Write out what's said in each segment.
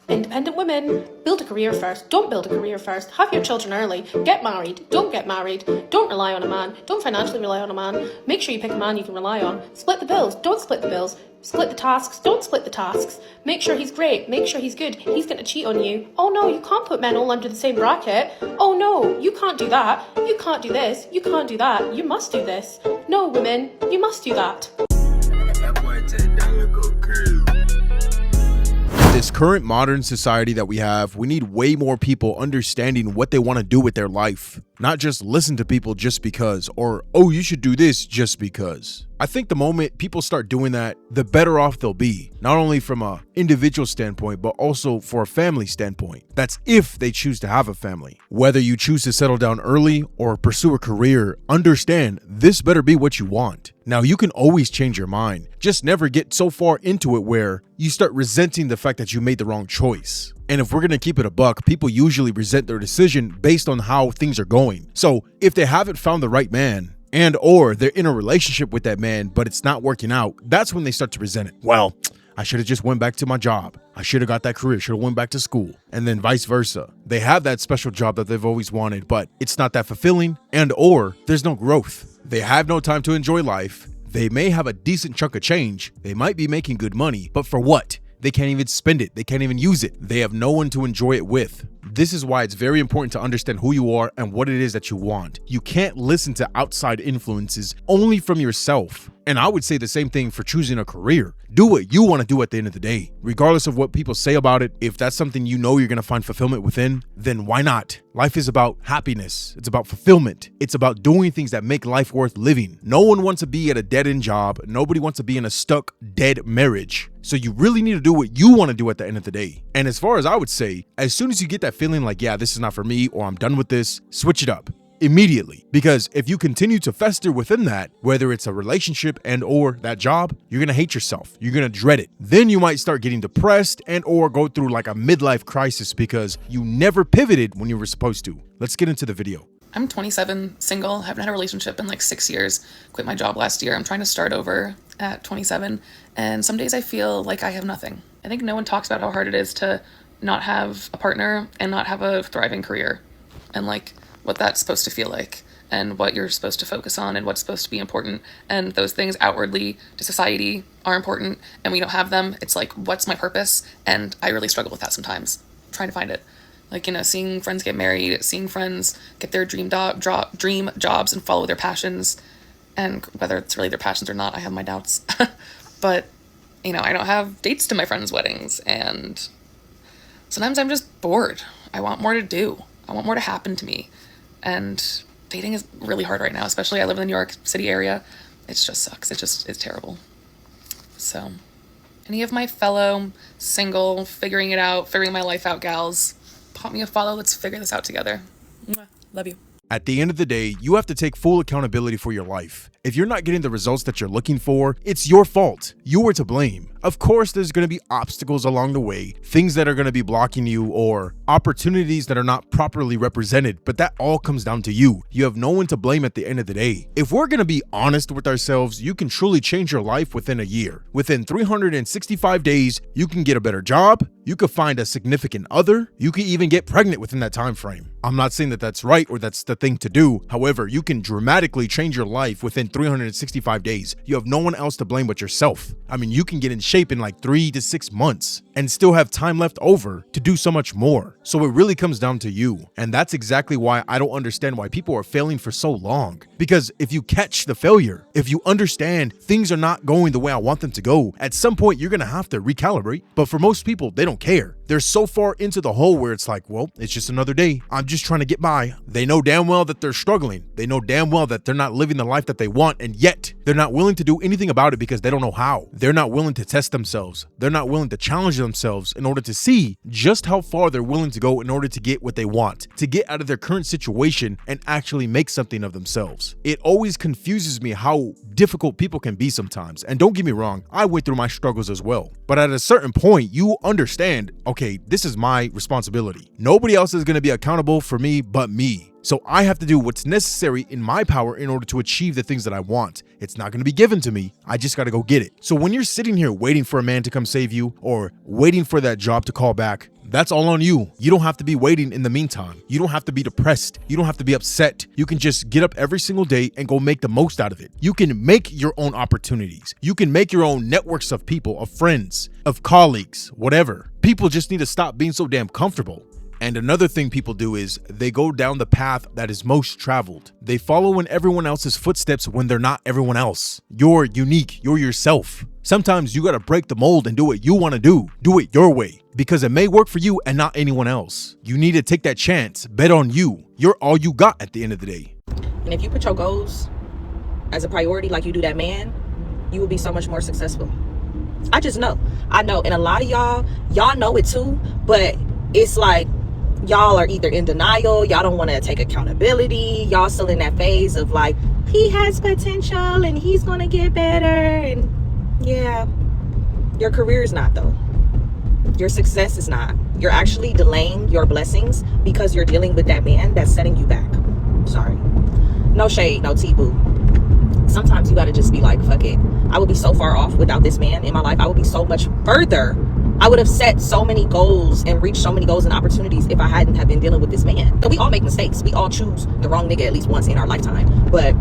Independent women, build a career first. Don't build a career first. Have your children early. Get married. Don't get married. Don't rely on a man. Don't financially rely on a man. Make sure you pick a man you can rely on. Split the bills. Don't split the bills. Split the tasks. Don't split the tasks. Make sure he's great. Make sure he's good. He's going to cheat on you. Oh no, you can't put men all under the same bracket. Oh no, you can't do that. You can't do this. You can't do that. You must do this. No, women, you must do that. This current modern society that we have, we need way more people understanding what they want to do with their life. Not just listen to people just because, or, oh, you should do this just because. I think the moment people start doing that, the better off they'll be, not only from an individual standpoint, but also for a family standpoint. That's if they choose to have a family. Whether you choose to settle down early or pursue a career, understand this better be what you want. Now, you can always change your mind. Just never get so far into it where you start resenting the fact that you made the wrong choice. And if we're going to keep it a buck, people usually resent their decision based on how things are going. So if they haven't found the right man, and or they're in a relationship with that man, but it's not working out, that's when they start to resent it. Well, I should have just went back to my job. I should have got that career, should have went back to school, and then vice versa. They have that special job that they've always wanted, but it's not that fulfilling, and or there's no growth. They have no time to enjoy life. They may have a decent chunk of change. They might be making good money, but for what? They can't even spend it. They can't even use it. They have no one to enjoy it with. This is why it's very important to understand who you are and what it is that you want. You can't listen to outside influences, only from yourself. And I would say the same thing for choosing a career. Do what you want to do at the end of the day. Regardless of what people say about it, if that's something you know you're going to find fulfillment within, then why not? Life is about happiness. It's about fulfillment. It's about doing things that make life worth living. No one wants to be at a dead-end job. Nobody wants to be in a stuck, dead marriage. So you really need to do what you want to do at the end of the day. And as far as I would say, as soon as you get that feeling like, yeah, this is not for me, or I'm done with this, switch it up immediately. Because if you continue to fester within that, whether it's a relationship and or that job, you're gonna hate yourself. You're gonna dread it. Then you might start getting depressed and or go through like a midlife crisis because you never pivoted when you were supposed to. Let's get into the video. I'm 27, single, haven't had a relationship in like 6 years, quit my job last year. I'm trying to start over at 27, and some days I feel like I have nothing. I think no one talks about how hard it is to not have a partner and not have a thriving career, and like what that's supposed to feel like, and what you're supposed to focus on, and what's supposed to be important. And those things outwardly to society are important, and we don't have them. It's like, what's my purpose? And I really struggle with that sometimes, trying to find it. Like, you know, seeing friends get married, seeing friends get their dream jobs and follow their passions. And whether it's really their passions or not, I have my doubts. But, you know, I don't have dates to my friends' weddings. And sometimes I'm just bored. I want more to do. I want more to happen to me. And dating is really hard right now, especially I live in the New York City area. It just sucks. It's terrible. So, any of my fellow single, figuring my life out gals, pop me a follow. Let's figure this out together. Mwah. Love you. At the end of the day, you have to take full accountability for your life. If you're not getting the results that you're looking for, it's your fault. You were to blame. Of course, there's going to be obstacles along the way, things that are going to be blocking you, or opportunities that are not properly represented, but that all comes down to you. You have no one to blame at the end of the day. If we're going to be honest with ourselves, you can truly change your life within a year. Within 365 days, you can get a better job, you could find a significant other, you can even get pregnant within that time frame. I'm not saying that that's right or that's the thing to do. However, you can dramatically change your life within 365 days. You have no one else to blame but yourself. I mean, you can get in shape in like 3 to 6 months and still have time left over to do so much more. So it really comes down to you. And that's exactly why I don't understand why people are failing for so long. Because if you catch the failure, if you understand things are not going the way I want them to go, at some point you're going to have to recalibrate. But for most people, they don't care. They're so far into the hole where it's like, well, it's just another day. I'm just trying to get by. They know damn well that they're struggling. They know damn well that they're not living the life that they want, and yet they're not willing to do anything about it because they don't know how. They're not willing to test themselves. They're not willing to challenge themselves in order to see just how far they're willing to go in order to get what they want, to get out of their current situation and actually make something of themselves. It always confuses me how difficult people can be sometimes. And don't get me wrong, I went through my struggles as well. But at a certain point, you understand, okay, this is my responsibility. Nobody else is going to be accountable for me but me. So I have to do what's necessary in my power in order to achieve the things that I want. It's not going to be given to me. I just got to go get it. So when you're sitting here waiting for a man to come save you or waiting for that job to call back, That's all on you. You don't have to be waiting in the meantime. You don't have to be depressed. You don't have to be upset. You can just get up every single day and go make the most out of it. You can make your own opportunities. You can make your own networks of people, of friends, of colleagues, whatever. People just need to stop being so damn comfortable. And another thing people do is they go down the path that is most traveled. They follow in everyone else's footsteps when they're not everyone else. You're unique. You're yourself. Sometimes you gotta break the mold and do what you wanna do. Do it your way, because it may work for you and not anyone else. You need to take that chance. Bet on you. You're all you got at the end of the day. And if you put your goals as a priority like you do that man, you will be so much more successful. I just know. I know. And a lot of y'all know it too, but it's like, y'all are either in denial, y'all don't want to take accountability, y'all still in that phase of like, he has potential and he's gonna get better. And yeah, your career is not though. Your success is not. You're actually delaying your blessings because you're dealing with that man that's setting you back. Sorry. No shade, no tea boo. Sometimes you gotta just be like, fuck it. I would be so far off without this man in my life. I would be so much further. I would have set so many goals and reached so many goals and opportunities if I hadn't have been dealing with this man. So we all make mistakes. We all choose the wrong nigga at least once in our lifetime. But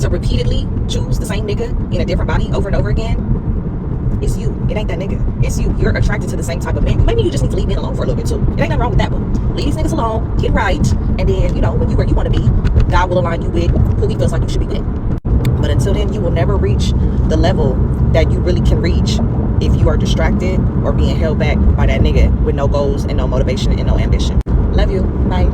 to repeatedly choose the same nigga in a different body over and over again, it's you. It ain't that nigga. It's you. You're attracted to the same type of man. Maybe you just need to leave men alone for a little bit too. It ain't nothing wrong with that, but leave these niggas alone, get right, and then, you know, when you where you want to be, God will align you with who he feels like you should be with. But until then, you will never reach the level that you really can reach if you are distracted or being held back by that nigga with no goals and no motivation and no ambition. Love you. Bye.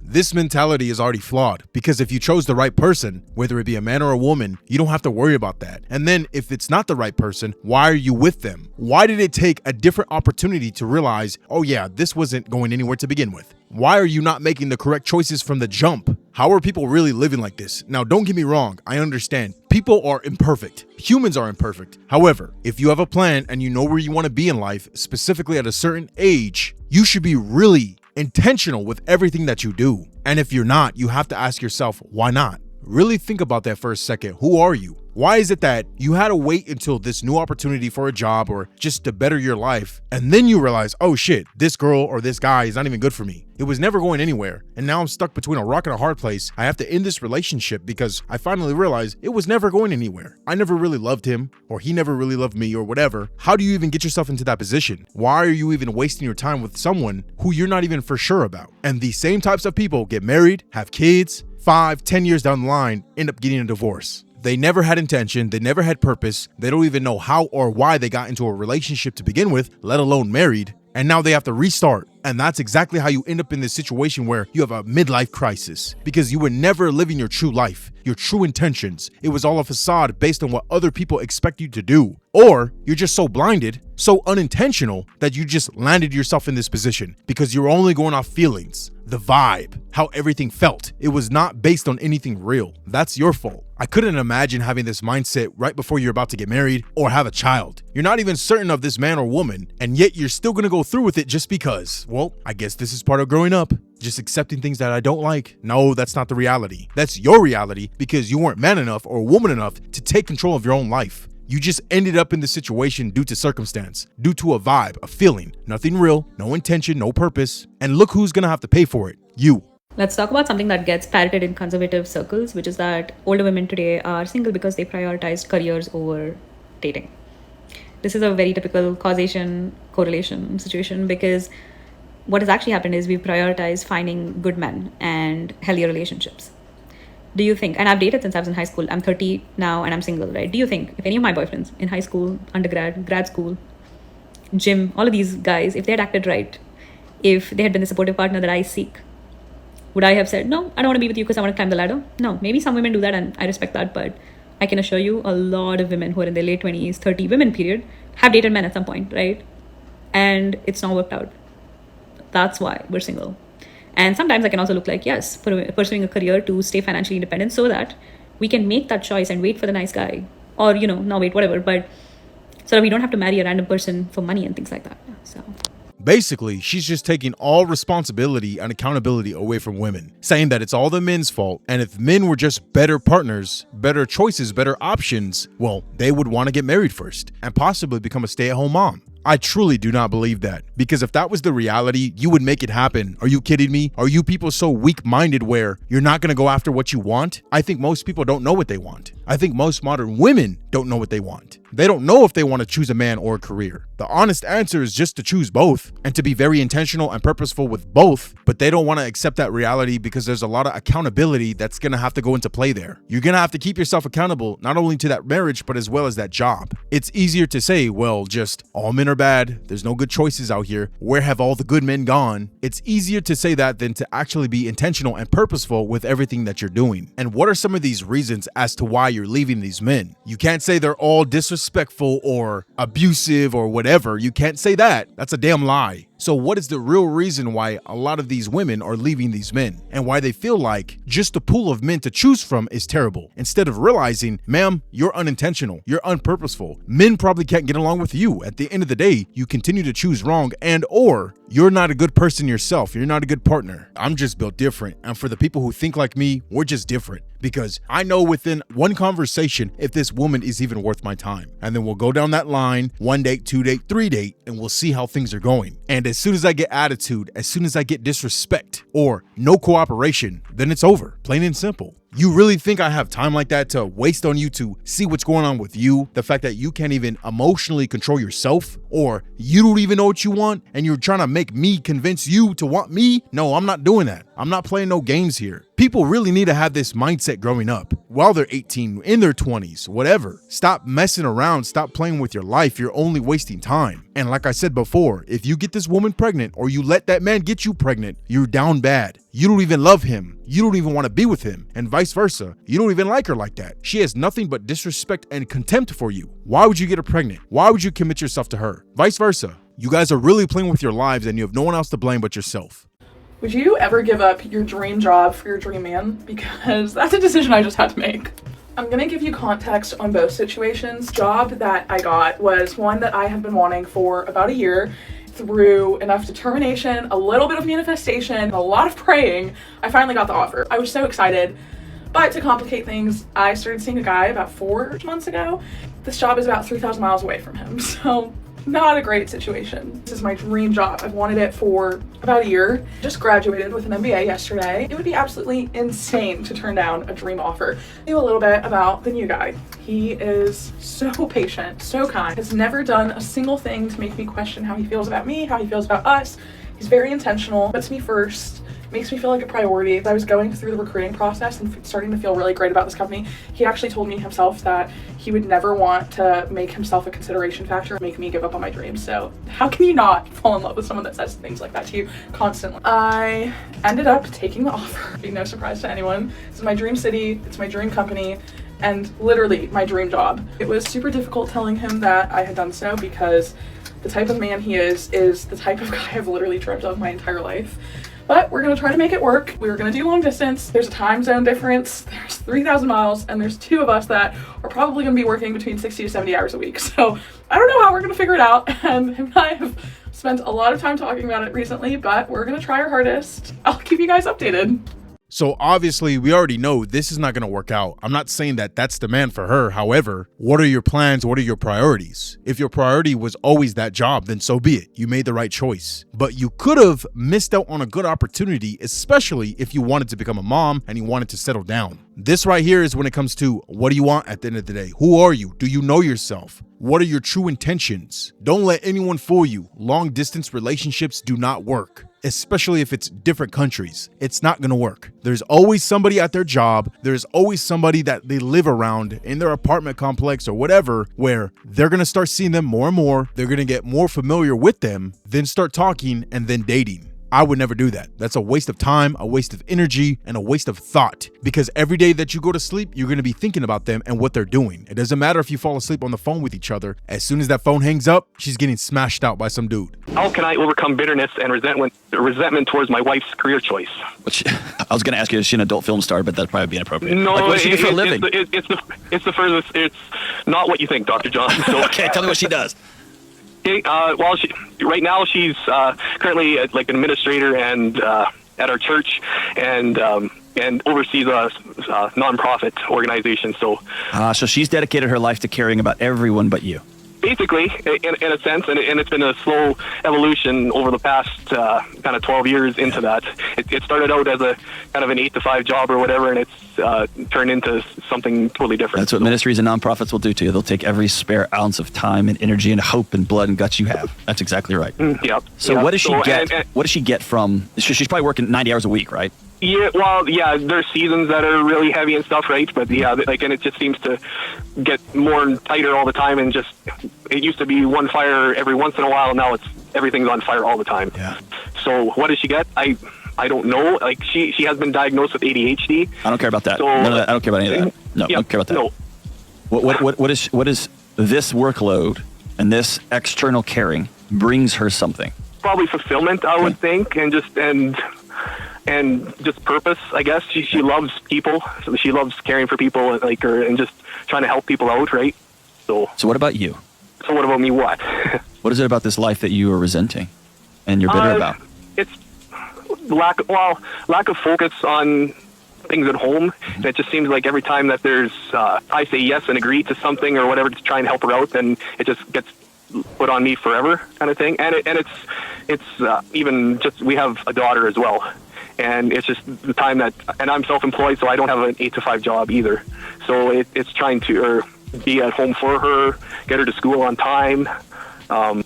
This mentality is already flawed, because if you chose the right person, whether it be a man or a woman, you don't have to worry about that. And then if it's not the right person, why are you with them? Why did it take a different opportunity to realize, oh yeah, this wasn't going anywhere to begin with? Why are you not making the correct choices from the jump? How are people really living like this? Now, don't get me wrong. I understand. People are imperfect. Humans are imperfect. However, if you have a plan and you know where you want to be in life, specifically at a certain age, you should be really intentional with everything that you do. And if you're not, you have to ask yourself, why not? Really think about that for a second. Who are you? Why is it that you had to wait until this new opportunity for a job or just to better your life, and then you realize, oh shit, this girl or this guy is not even good for me. It was never going anywhere, and now I'm stuck between a rock and a hard place. I have to end this relationship because I finally realized it was never going anywhere. I never really loved him, or he never really loved me, or whatever. How do you even get yourself into that position? Why are you even wasting your time with someone who you're not even for sure about? And these same types of people get married, have kids, 5-10 years down the line, end up getting a divorce. They never had intention, they never had purpose, they don't even know how or why they got into a relationship to begin with, let alone married, and now they have to restart. And that's exactly how you end up in this situation where you have a midlife crisis, because you were never living your true life, your true intentions. It was all a facade based on what other people expect you to do. Or you're just so blinded, so unintentional, that you just landed yourself in this position because you're only going off feelings, the vibe, how everything felt. It was not based on anything real. That's your fault. I couldn't imagine having this mindset right before you're about to get married or have a child. You're not even certain of this man or woman, and yet you're still gonna go through with it just because. Well, I guess this is part of growing up. Just accepting things that I don't like. No, that's not the reality. That's your reality because you weren't man enough or woman enough to take control of your own life. You just ended up in this situation due to circumstance, due to a vibe, a feeling, nothing real, no intention, no purpose. And look who's gonna have to pay for it. You. Let's talk about something that gets parroted in conservative circles, which is that older women today are single because they prioritized careers over dating. This is a very typical causation correlation situation, because what has actually happened is we've prioritized finding good men and healthier relationships. Do you think, and I've dated since I was in high school, I'm 30 now and I'm single, right? Do you think if any of my boyfriends in high school, undergrad, grad school, gym, all of these guys, if they had acted right, if they had been the supportive partner that I seek, would I have said, no, I don't want to be with you because I want to climb the ladder? No, maybe some women do that and I respect that, but I can assure you a lot of women who are in their late 20s, 30 women period, have dated men at some point, right? And it's not worked out. That's why we're single. And sometimes I can also look like, yes, pursuing a career to stay financially independent so that we can make that choice and wait for the nice guy. Or, no, wait, whatever. But so that we don't have to marry a random person for money and things like that. So basically, she's just taking all responsibility and accountability away from women, saying that it's all the men's fault. And if men were just better partners, better choices, better options, well, they would want to get married first and possibly become a stay-at-home mom. I truly do not believe that, because if that was the reality, you would make it happen. Are you kidding me? Are you people so weak-minded where you're not going to go after what you want? I think most people don't know what they want. I think most modern women don't know what they want. They don't know if they want to choose a man or a career. The honest answer is just to choose both and to be very intentional and purposeful with both, but they don't want to accept that reality because there's a lot of accountability that's going to have to go into play there. You're going to have to keep yourself accountable not only to that marriage, but as well as that job. It's easier to say, well, just all men are bad. There's no good choices out here. Where have all the good men gone? It's easier to say that than to actually be intentional and purposeful with everything that you're doing. And what are some of these reasons as to why you're leaving these men? You can't say they're all disrespectful or abusive or whatever. You can't say that. That's a damn lie. So what is the real reason why a lot of these women are leaving these men and why they feel like just the pool of men to choose from is terrible, instead of realizing, ma'am, you're unintentional, you're unpurposeful. Men probably can't get along with you. At the end of the day, you continue to choose wrong, and or you're not a good person yourself. You're not a good partner. I'm just built different. And for the people who think like me, we're just different, because I know within one conversation if this woman is even worth my time. And then we'll go down that line, 1 date, 2 date, 3 date, and we'll see how things are going. And as soon as I get attitude, as soon as I get disrespect or no cooperation, then it's over. Plain and simple. You really think I have time like that to waste on you to see what's going on with you? The fact that you can't even emotionally control yourself, or you don't even know what you want and you're trying to make me convince you to want me? No, I'm not doing that. I'm not playing no games here. People really need to have this mindset growing up while they're 18, in their 20s, whatever. Stop messing around. Stop playing with your life. You're only wasting time. And like I said before, if you get this woman pregnant or you let that man get you pregnant, you're down bad. You don't even love him. You don't even want to be with him, and vice versa. You don't even like her like that. She has nothing but disrespect and contempt for you. Why would you get her pregnant? Why would you commit yourself to her? Vice versa. You guys are really playing with your lives and you have no one else to blame but yourself. Would you ever give up your dream job for your dream man? Because that's a decision I just had to make. I'm gonna give you context on both situations. Job that I got was one that I have been wanting for about a year. Through enough determination, a little bit of manifestation, a lot of praying, I finally got the offer. I was so excited. But to complicate things, I started seeing a guy about 4 months ago. This job is about 3,000 miles away from him, so not a great situation. This is my dream job. I've wanted it for about a year. Just graduated with an MBA yesterday. It would be absolutely insane to turn down a dream offer. I knew a little bit about the new guy. He is so patient, so kind, has never done a single thing to make me question how he feels about me, how he feels about us. He's very intentional, puts me first, makes me feel like a priority. As I was going through the recruiting process and starting to feel really great about this company, he actually told me himself that he would never want to make himself a consideration factor, make me give up on my dreams. So how can you not fall in love with someone that says things like that to you constantly? I ended up taking the offer, being no surprise to anyone. This is my dream city, it's my dream company, and literally my dream job. It was super difficult telling him that I had done so because the type of man he is the type of guy I've literally dreamt of my entire life. But we're gonna try to make it work. We're gonna do long distance. There's a time zone difference. There's 3,000 miles, and there's 2 of us that are probably gonna be working between 60 to 70 hours a week. So I don't know how we're gonna figure it out. And him and I have spent a lot of time talking about it recently, but we're gonna try our hardest. I'll keep you guys updated. So obviously we already know this is not going to work out. I'm not saying that that's the man for her. However, what are your plans? What are your priorities? If your priority was always that job, then so be it. You made the right choice. But you could have missed out on a good opportunity, especially if you wanted to become a mom and you wanted to settle down. This right here is when it comes to what do you want at the end of the day? Who are you? Do you know yourself? What are your true intentions? Don't let anyone fool you. Long distance relationships do not work, especially if it's different countries. It's not gonna work. There's always somebody at their job. There's always somebody that they live around in their apartment complex or whatever, where they're gonna start seeing them more and more. They're gonna get more familiar with them, then start talking and then dating. I would never do that. That's a waste of time, a waste of energy, and a waste of thought. Because every day that you go to sleep, you're going to be thinking about them and what they're doing. It doesn't matter if you fall asleep on the phone with each other. As soon as that phone hangs up, she's getting smashed out by some dude. How can I overcome bitterness and resentment towards my wife's career choice? I was going to ask you, is she an adult film star, but that'd probably be inappropriate. No, like, what does she do for a living? It's the furthest. It's not what you think, Dr. John. So, okay, tell me what she does. Well, right now she's currently like an administrator and at our church and oversees a nonprofit organization. So she's dedicated her life to caring about everyone but you. basically, in a sense, and it's been a slow evolution over the past kind of 12 years into that. It started out as a kind of an 8-to-5 job or whatever, and it's turned into something totally different. That's what ministries and nonprofits will do to you. They'll take every spare ounce of time and energy and hope and blood and guts you have. That's exactly right. Yep. So yep. what does she get? What does she get from? She's probably working 90 hours a week, right? Yeah, well, yeah, there's seasons that are really heavy and stuff, right? But yeah, like, and it just seems to get more and tighter all the time, and just, it used to be one fire every once in a while, now everything's on fire all the time. Yeah. So what does she get? I don't know. Like, she has been diagnosed with ADHD. I don't care about that. So, None of that. I don't care about any of that. No, yeah, I don't care about that. No. What is this workload and this external caring brings her something? Probably fulfillment, I would think, and just purpose, I guess. She loves people, so she loves caring for people, like her, and just trying to help people out, right? So what about you? So what about me? What? What is it about this life that you are resenting and you're bitter about? It's lack of focus on things at home. Mm-hmm. It just seems like every time that there's I say yes and agree to something or whatever to try and help her out, then it just gets put on me forever, kind of thing. And it's even just, we have a daughter as well. And it's just the time that, and I'm self-employed, so I don't have an 8-to-5 job either. So it's trying to be at home for her, get her to school on time. I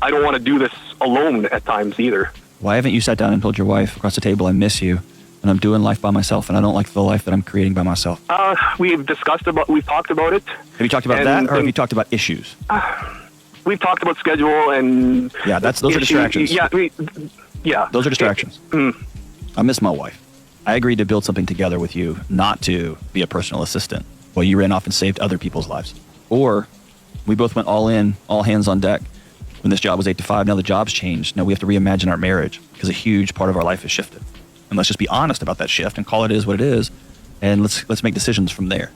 don't want to do this alone at times either. Why haven't you sat down and told your wife across the table, I miss you, and I'm doing life by myself, and I don't like the life that I'm creating by myself? We've talked about it. Have you talked about that, or have you talked about issues? We've talked about schedule and... Yeah, those are distractions. Yeah. Those are distractions. I miss my wife. I agreed to build something together with you, not to be a personal assistant while you ran off and saved other people's lives. Or we both went all in, all hands on deck. When this job was 8-to-5, now the job's changed. Now we have to reimagine our marriage because a huge part of our life has shifted. And let's just be honest about that shift and call it is what it is. And let's make decisions from there.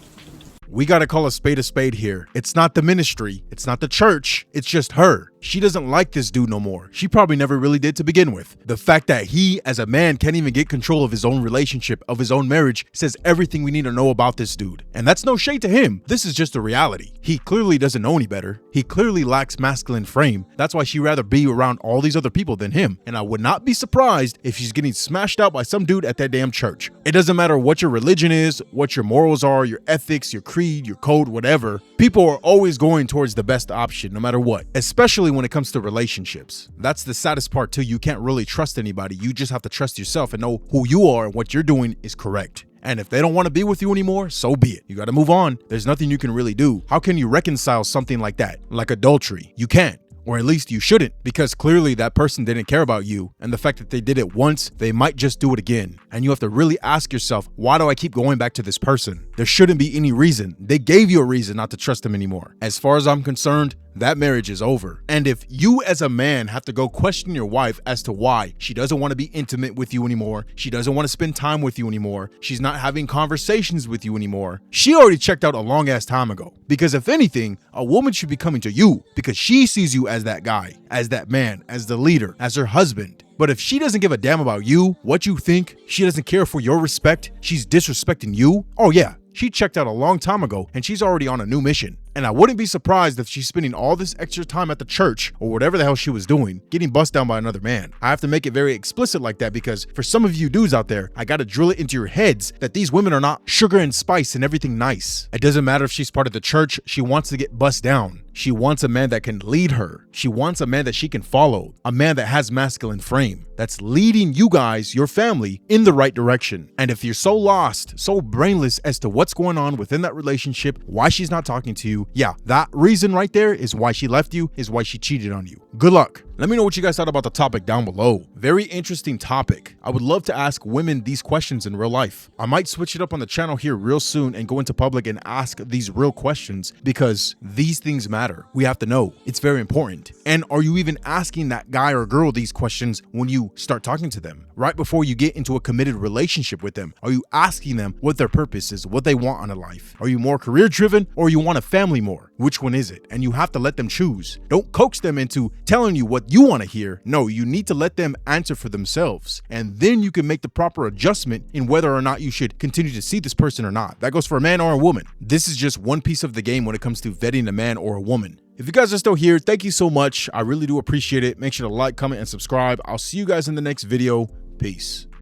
We gotta call a spade here. It's not the ministry, it's not the church, it's just her. She doesn't like this dude no more. She probably never really did to begin with. The fact that he, as a man, can't even get control of his own relationship, of his own marriage, says everything we need to know about this dude. And that's no shade to him. This is just a reality. He clearly doesn't know any better. He clearly lacks masculine frame. That's why she'd rather be around all these other people than him. And I would not be surprised if she's getting smashed out by some dude at that damn church. It doesn't matter what your religion is, what your morals are, your ethics, your creed, your code, whatever. People are always going towards the best option, no matter what, especially when it comes to relationships. That's the saddest part too. You can't really trust anybody. You just have to trust yourself and know who you are and what you're doing is correct. And if they don't want to be with you anymore, so be it. You got to move on. There's nothing you can really do. How can you reconcile something like that? Like adultery? You can't. Or at least you shouldn't, because clearly that person didn't care about you, and the fact that they did it once, they might just do it again. And you have to really ask yourself, why do I keep going back to this person? There shouldn't be any reason. They gave you a reason not to trust them anymore. As far as I'm concerned, that marriage is over. And if you as a man have to go question your wife as to why she doesn't want to be intimate with you anymore, she doesn't want to spend time with you anymore, she's not having conversations with you anymore, she already checked out a long ass time ago. Because if anything, a woman should be coming to you because she sees you as that guy, as that man, as the leader, as her husband. But if she doesn't give a damn about you, what you think, she doesn't care for your respect, she's disrespecting you, oh yeah, she checked out a long time ago and she's already on a new mission. And I wouldn't be surprised if she's spending all this extra time at the church or whatever the hell she was doing, getting bust down by another man. I have to make it very explicit like that because for some of you dudes out there, I gotta drill it into your heads that these women are not sugar and spice and everything nice. It doesn't matter if she's part of the church, she wants to get bust down. She wants a man that can lead her. She wants a man that she can follow, a man that has masculine frame, that's leading you guys, your family, in the right direction. And if you're so lost, so brainless as to what's going on within that relationship, why she's not talking to you, yeah, that reason right there is why she left you, is why she cheated on you. Good luck. Let me know what you guys thought about the topic down below. Very interesting topic. I would love to ask women these questions in real life. I might switch it up on the channel here real soon and go into public and ask these real questions because these things matter. We have to know. It's very important. And are you even asking that guy or girl these questions when you start talking to them? Right before you get into a committed relationship with them? Are you asking them what their purpose is, what they want out of life? Are you more career driven or you want a family more? Which one is it? And you have to let them choose. Don't coax them into telling you what you want to hear. No, you need to let them answer for themselves. And then you can make the proper adjustment in whether or not you should continue to see this person or not. That goes for a man or a woman. This is just one piece of the game when it comes to vetting a man or a woman. If you guys are still here, thank you so much. I really do appreciate it. Make sure to like, comment, and subscribe. I'll see you guys in the next video. Peace.